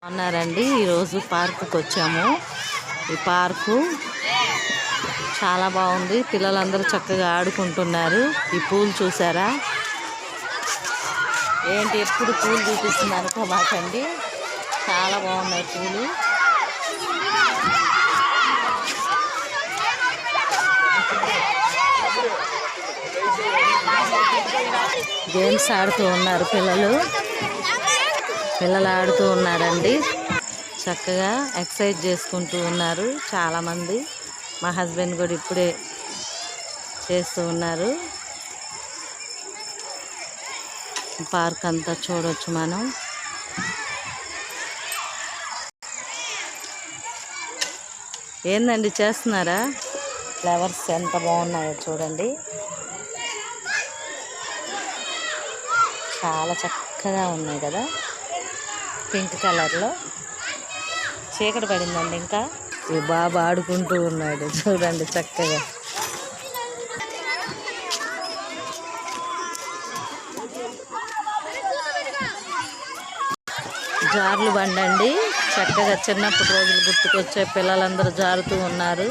అన్నారండి. ఈరోజు పార్కుకి వచ్చాము. ఈ పార్కు చాలా బాగుంది. పిల్లలందరూ చక్కగా ఆడుకుంటున్నారు. ఈ పూలు చూసారా? ఏంటి ఎప్పుడు పూలు చూపిస్తుంది అనుకోమాకండి, చాలా బాగున్నాయి పూలు. గేమ్స్ ఆడుతూ ఉన్నారు పిల్లలు ఆడుతూ ఉన్నారండి. చక్కగా ఎక్సర్సైజ్ చేసుకుంటూ ఉన్నారు చాలామంది. మా హస్బెండ్ కూడా ఇప్పుడే చేస్తూ ఉన్నారు. పార్క్ అంతా చూడవచ్చు మనం. ఏందండి చేస్తున్నారా? ఫ్లవర్స్ ఎంత బాగున్నాయో చూడండి. చాలా చక్కగా ఉన్నాయి కదా, పింక్ కలర్లో. చీకటి పడిందండి. ఇంకా ఈ బాబు ఆడుకుంటూ ఉన్నాడు చూడండి చక్కగా. జార్లు బండండి, చక్కగా చిన్నప్పటి రోజులు గుర్తుకొచ్చే పిల్లలందరూ జారుతూ ఉన్నారు.